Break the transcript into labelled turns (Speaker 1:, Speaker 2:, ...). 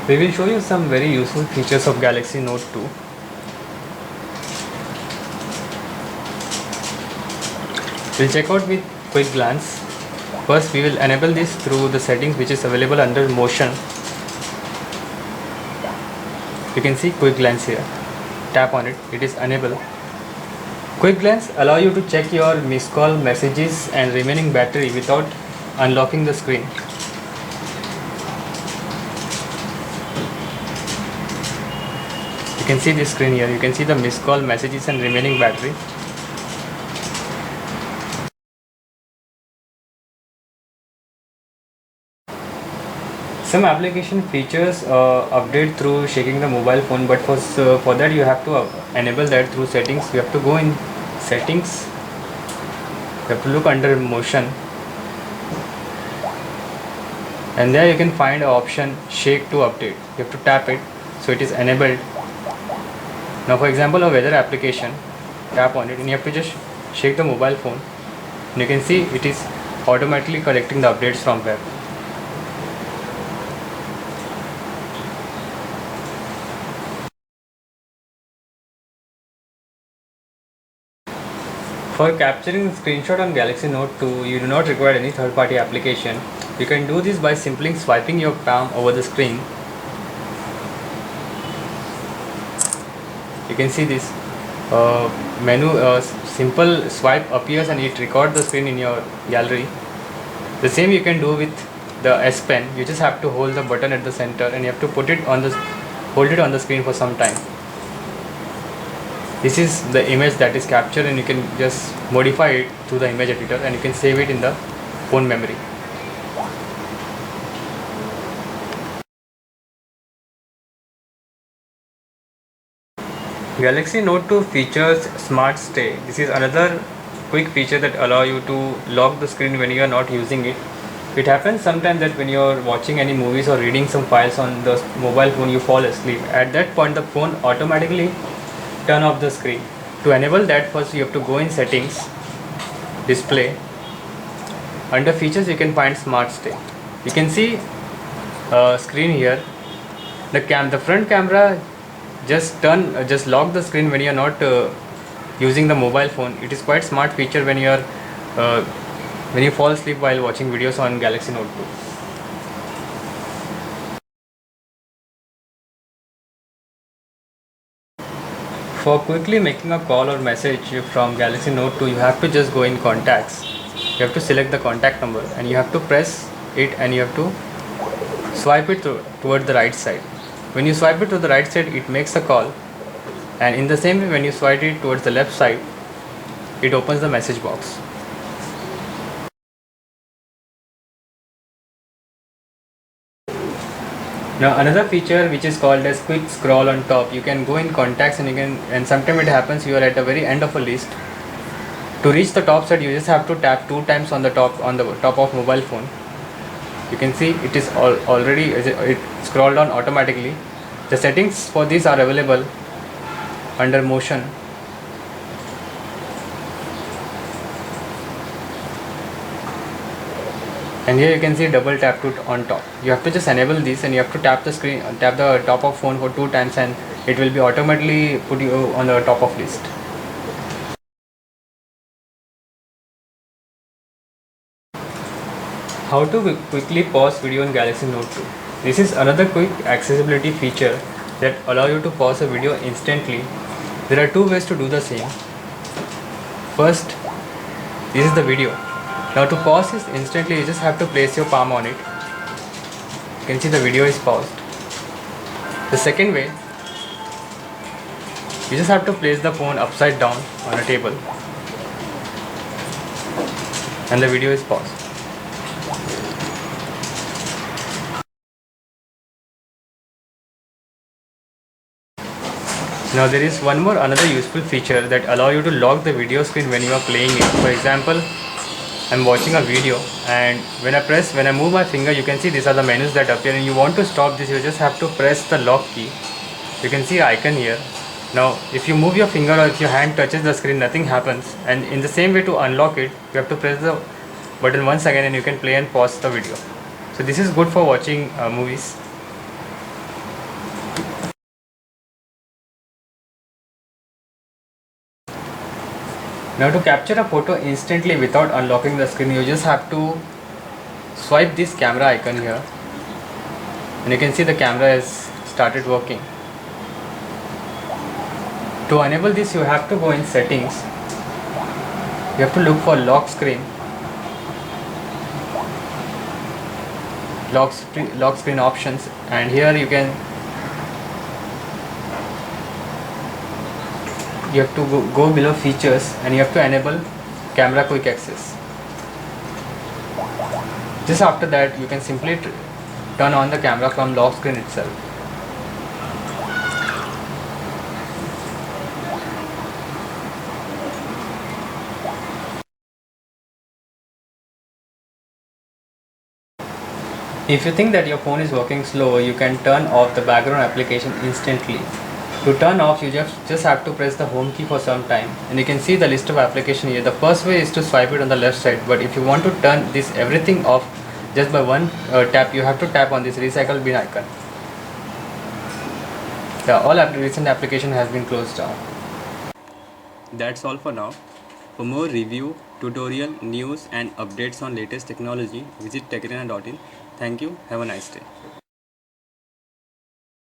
Speaker 1: We will show you some very useful features of Galaxy Note 2. We'll check out with quick glance. First, we will enable this through the settings which is available under motion. You can see quick glance here. Tap on it, it is enabled. Quick glance allow you to check your missed call, messages and remaining battery without unlocking the screen. You can see this screen here. You can see the missed call, messages and remaining battery. Some application features update through shaking the mobile phone, but for that you have to enable that through settings. You have to go in settings. You have to look under motion, and there you can find an option shake to update. You have to tap it so it is enabled. Now for example, a weather application, tap on it and you have to just shake the mobile phone and you can see it is automatically collecting the updates from web. For capturing screenshot on Galaxy Note 2, you do not require any third-party application. You can do this by simply swiping your palm over the screen. You can see this menu, simple swipe appears and it records the screen in your gallery. The same you can do with the S Pen. You just have to hold the button at the center and you have to hold it on the screen for some time. This is the image that is captured and you can just modify it through the image editor and you can save it in the phone memory. Galaxy Note 2 features Smart Stay. This is another quick feature that allows you to lock the screen when you are not using it. It happens sometimes that when you are watching any movies or reading some files on the mobile phone, you fall asleep. At that point, the phone automatically turn off the screen. To enable that, first you have to go in settings, display. Under features, you can find Smart Stay. You can see screen here. The front camera just lock the screen when you are not using the mobile phone. It is quite smart feature when you fall asleep while watching videos on Galaxy Note 2. For quickly making a call or message from Galaxy Note 2, you have to just go in contacts. You have to select the contact number and you have to press it and you have to swipe it toward the right side. When you swipe it to the right side, it makes a call, and in the same way when you swipe it towards the left side, it opens the message box. Now another feature which is called as quick scroll on top. You can go in contacts and sometimes it happens you are at the very end of a list. To reach the top side, you just have to tap 2 times on the top of mobile phone. You can see it is already it scrolled down automatically. The settings for these are available under motion. And here you can see double tap to on top. You have to just enable this and you have to tap the top of phone for 2 times and it will be automatically put you on the top of list. How to quickly pause video in Galaxy Note 2. This is another quick accessibility feature that allow you to pause a video instantly. There are 2 ways to do the same. First, this is the video. Now to pause this instantly, you just have to place your palm on it. You can see the video is paused. The second way, you just have to place the phone upside down on a table and the video is paused. Now there is another useful feature that allow you to lock the video screen when you are playing it. For example, I am watching a video and when I move my finger, you can see these are the menus that appear, and you want to stop this, you just have to press the lock key. You can see icon here. Now if you move your finger or if your hand touches the screen, nothing happens, and in the same way to unlock it, you have to press the button once again and you can play and pause the video. So this is good for watching movies. Now to capture a photo instantly without unlocking the screen, you just have to swipe this camera icon here, and you can see the camera has started working. To enable this, you have to go in settings. You have to look for lock screen, lock screen options, and here you have to go below features, and you have to enable camera quick access. Just after that, you can simply turn on the camera from lock screen itself. If you think that your phone is working slow, you can turn off the background application instantly. To turn off, you just have to press the home key for some time, and you can see the list of application here. The first way is to swipe it on the left side, but if you want to turn this everything off just by one tap, you have to tap on this recycle bin icon. All recent application has been closed down. That's all for now. For more review, tutorial, news and updates on latest technology, visit techarena.in. Thank you. Have a nice day.